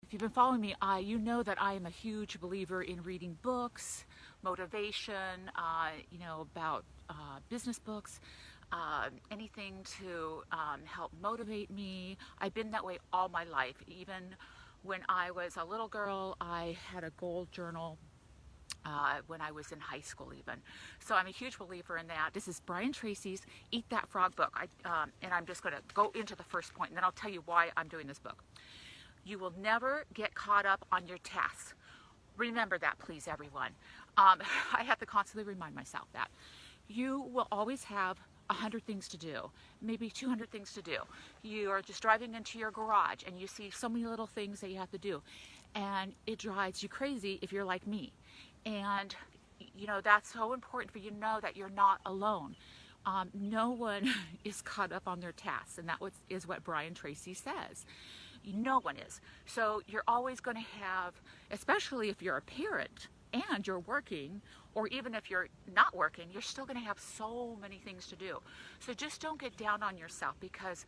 If you've been following me, you know that I am a huge believer in reading books, motivation, about business books, anything to help motivate me. I've been that way all my life. Even when I was a little girl, I had a goal journal when I was in high school even. So I'm a huge believer in that. This is Brian Tracy's Eat That Frog book. And I'm just going to go into the first point, and then I'll tell you why I'm doing this book. You will never get caught up on your tasks. Remember that, please, everyone. I have to constantly remind myself that. You will always have 100 things to do, maybe 200 things to do. You are just driving into your garage and you see so many little things that you have to do. And it drives you crazy if you're like me. And, that's so important for you to know that you're not alone. No one is caught up on their tasks, and that is what Brian Tracy says. No one is. So you're always going to have, especially if you're a parent and you're working, or even if you're not working, you're still going to have so many things to do. So just don't get down on yourself, because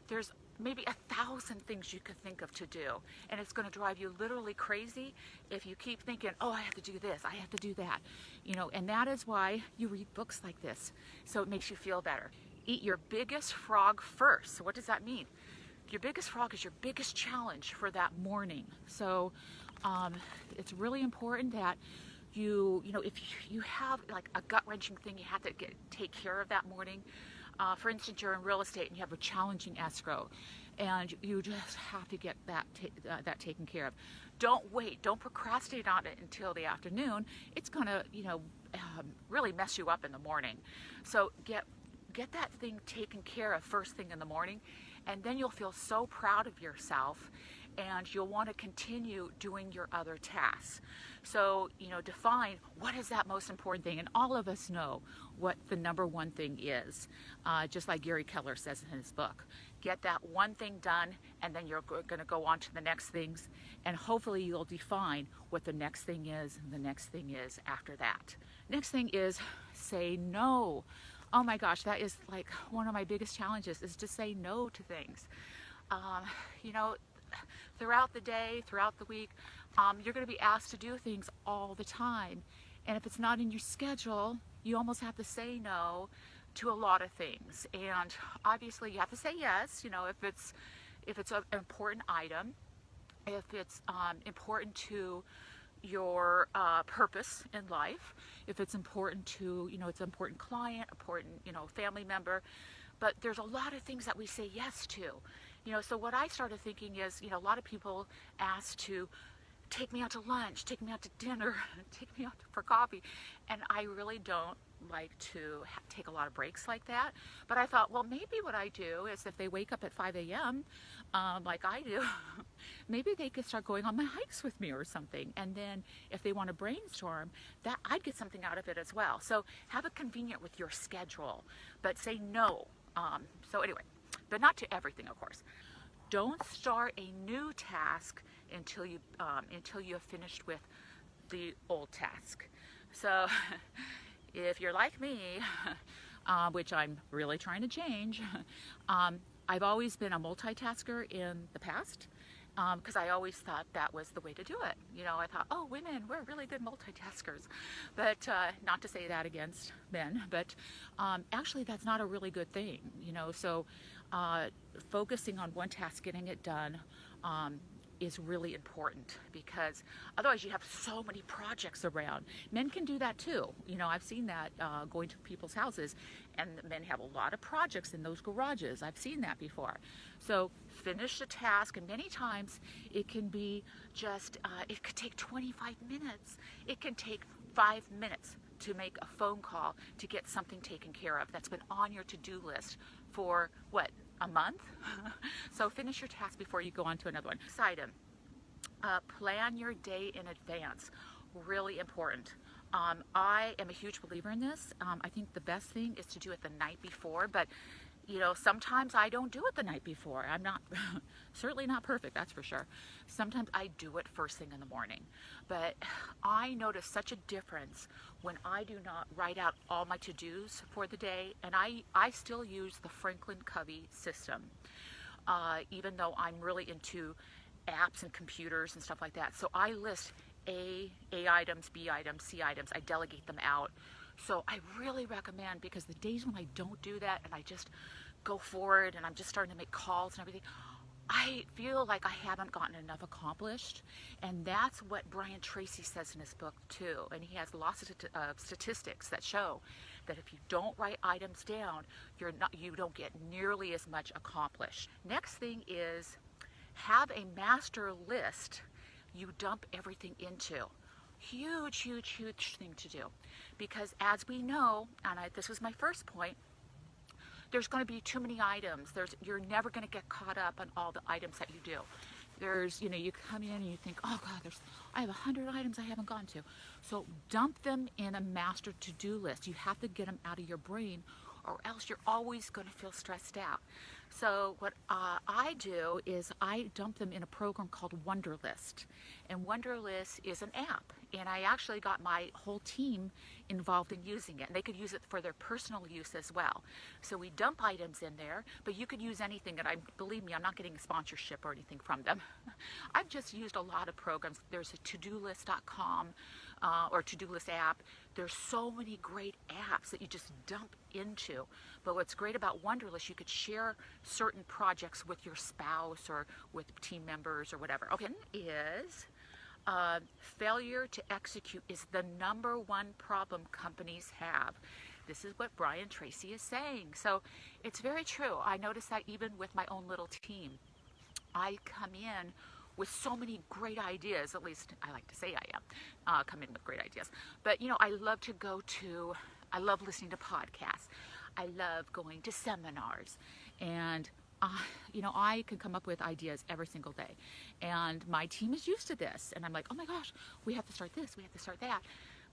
there's maybe 1,000 things you could think of to do, and it's going to drive you literally crazy if you keep thinking, oh, I have to do this, I have to do that, and that is why you read books like this, so it makes you feel better. Eat your biggest frog first. So what does that mean? Your biggest frog is your biggest challenge for that morning. So it's really important that if you have like a gut-wrenching thing you have to take care of that morning. For instance, you're in real estate and you have a challenging escrow, and you just have to get that taken care of. Don't wait. Don't procrastinate on it until the afternoon. It's going to, really mess you up in the morning. So get that thing taken care of first thing in the morning, and then you'll feel so proud of yourself, and you'll want to continue doing your other tasks. So, define what is that most important thing. And all of us know what the number one thing is, just like Gary Keller says in his book. Get that one thing done, and then you're going to go on to the next things, and hopefully you'll define what the next thing is, and the next thing is after that. Next thing is say no. Oh my gosh, that is like one of my biggest challenges, is to say no to things. Throughout the day, throughout the week, you're going to be asked to do things all the time. And if it's not in your schedule, you almost have to say no to a lot of things. And obviously you have to say yes, if it's an important item, if it's important to your purpose in life, if it's important to, it's an important client, important, family member. But there's a lot of things that we say yes to. So what I started thinking is, a lot of people ask to take me out to lunch, take me out to dinner, take me out for coffee. And I really don't like to take a lot of breaks like that. But I thought, well, maybe what I do is if they wake up at 5 a.m., like I do, maybe they could start going on my hikes with me or something. And then if they want to brainstorm, that I'd get something out of it as well. So have it convenient with your schedule, but say no. So anyway, but not to everything, of course. Don't start a new task until you have finished with the old task. So if you're like me, which I'm really trying to change, I've always been a multitasker in the past, because I always thought that was the way to do it. I thought, oh, women, we're really good multitaskers. But not to say that against men, but actually that's not a really good thing. So focusing on one task, getting it done, is really important, because otherwise you have so many projects around. Men can do that too. I've seen that going to people's houses, and men have a lot of projects in those garages. I've seen that before. So finish the task, and many times it can be just, it could take 25 minutes. It can take 5 minutes to make a phone call to get something taken care of that's been on your to-do list for, what, a month? So finish your task before you go on to another one. Next item, plan your day in advance. Really important. I am a huge believer in this. I think the best thing is to do it the night before, but sometimes I don't do it the night before. I'm not, certainly not perfect, that's for sure. Sometimes I do it first thing in the morning. But I notice such a difference when I do not write out all my to-dos for the day, and I still use the Franklin Covey system, even though I'm really into apps and computers and stuff like that. So I list A items, B items, C items. I delegate them out. So I really recommend, because the days when I don't do that and I just go forward and I'm just starting to make calls and everything, I feel like I haven't gotten enough accomplished. And that's what Brian Tracy says in his book too. And he has lots of statistics that show that if you don't write items down, you don't get nearly as much accomplished. Next thing is have a master list you dump everything into. Huge, huge, huge thing to do. Because as we know, and this was my first point, there's going to be too many items. You're never going to get caught up on all the items that you do. You come in and you think, oh God, I have 100 items I haven't gone to. So dump them in a master to-do list. You have to get them out of your brain, or else you're always going to feel stressed out. So what I do is I dump them in a program called Wunderlist. And Wunderlist is an app. And I actually got my whole team involved in using it. And they could use it for their personal use as well. So we dump items in there, but you could use anything. And believe me, I'm not getting a sponsorship or anything from them. I've just used a lot of programs. There's a todolist.com or to-do list app. There's so many great apps that you just dump into. But what's great about Wunderlist, you could share certain projects with your spouse or with team members or whatever. Okay, is failure to execute is the #1 problem companies have. This is what Brian Tracy is saying. So it's very true. I notice that even with my own little team. I come in with so many great ideas, at least I like to say I am, come in with great ideas. But I love listening to podcasts. I love going to seminars, and I can come up with ideas every single day. And my team is used to this, and I'm like, oh my gosh, we have to start this, we have to start that.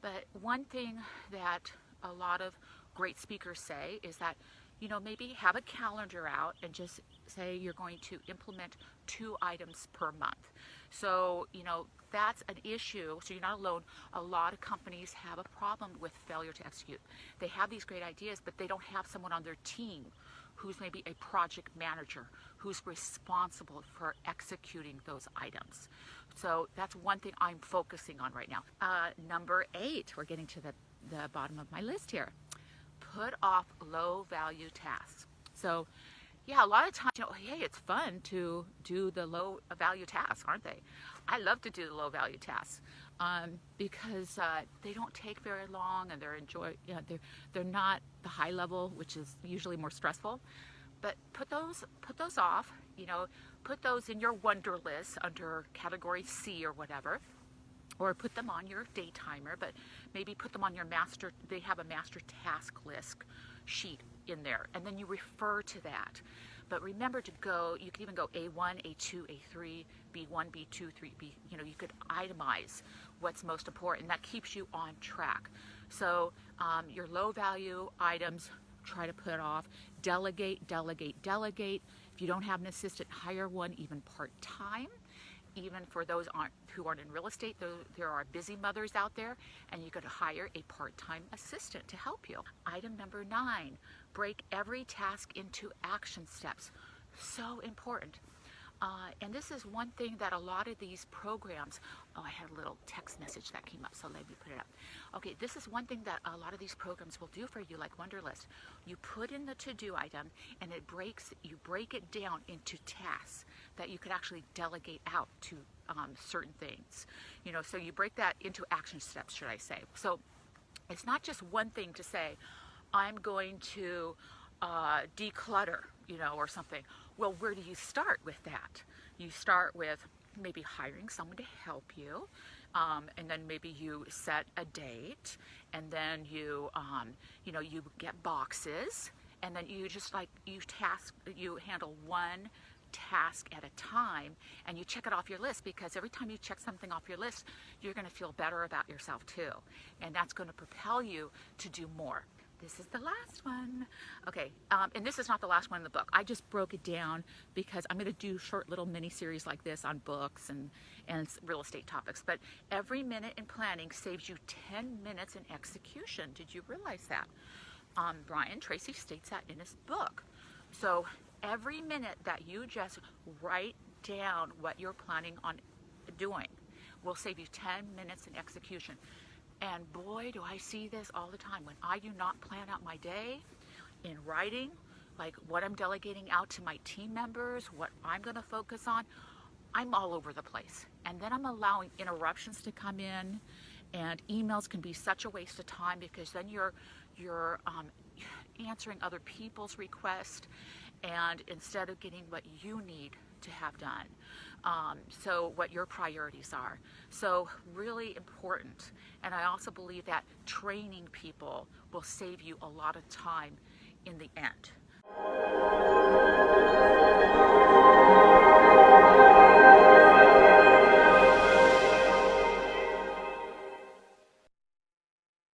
But one thing that a lot of great speakers say is that, maybe have a calendar out and just say you're going to implement 2 items per month. So, that's an issue. So you're not alone. A lot of companies have a problem with failure to execute. They have these great ideas, but they don't have someone on their team who's maybe a project manager who's responsible for executing those items. So that's one thing I'm focusing on right now. Number 8, we're getting to the bottom of my list here. Put off low value tasks. So yeah, a lot of times, hey, it's fun to do the low value tasks, aren't they? I love to do the low value tasks because they don't take very long, and they're not the high level, which is usually more stressful. But put those off. Put those in your Wonder list under category C or whatever, or put them on your day timer. But maybe put them on your master. They have a master task list sheet in there, and then you refer to that. But remember to go, you can even go A1, A2, A3, B1, B2, 3B. You could itemize what's most important. That keeps you on track. So your low value items, try to put off. Delegate, delegate, delegate. If you don't have an assistant, hire one, even part-time. Even for those who aren't in real estate, there are busy mothers out there, and you could hire a part-time assistant to help you. Item number 9, break every task into action steps. So important. And this is one thing that a lot of these programs, I had a little text message that came up, so let me put it up. Okay, this is one thing that a lot of these programs will do for you, like Wunderlist. You put in the to-do item, and you break it down into tasks that you could actually delegate out to certain things. So you break that into action steps, should I say. So it's not just one thing to say, I'm going to declutter, or something. Well, where do you start with that? You start with maybe hiring someone to help you, and then maybe you set a date, and then you get boxes, and then you just you handle one task at a time, and you check it off your list, because every time you check something off your list, you're going to feel better about yourself too, and that's going to propel you to do more. This is the last one. Okay, and this is not the last one in the book. I just broke it down because I'm going to do short little mini series like this on books and real estate topics. But every minute in planning saves you 10 minutes in execution. Did you realize that? Brian Tracy states that in his book. So every minute that you just write down what you're planning on doing. Will save you 10 minutes in execution. And boy, do I see this all the time. When I do not plan out my day in writing, like what I'm delegating out to my team members, what I'm going to focus on, I'm all over the place. And then I'm allowing interruptions to come in, and emails can be such a waste of time because then you're answering other people's requests, and instead of getting what you need to have done, so what your priorities are. So really important. And I also believe that training people will save you a lot of time in the end.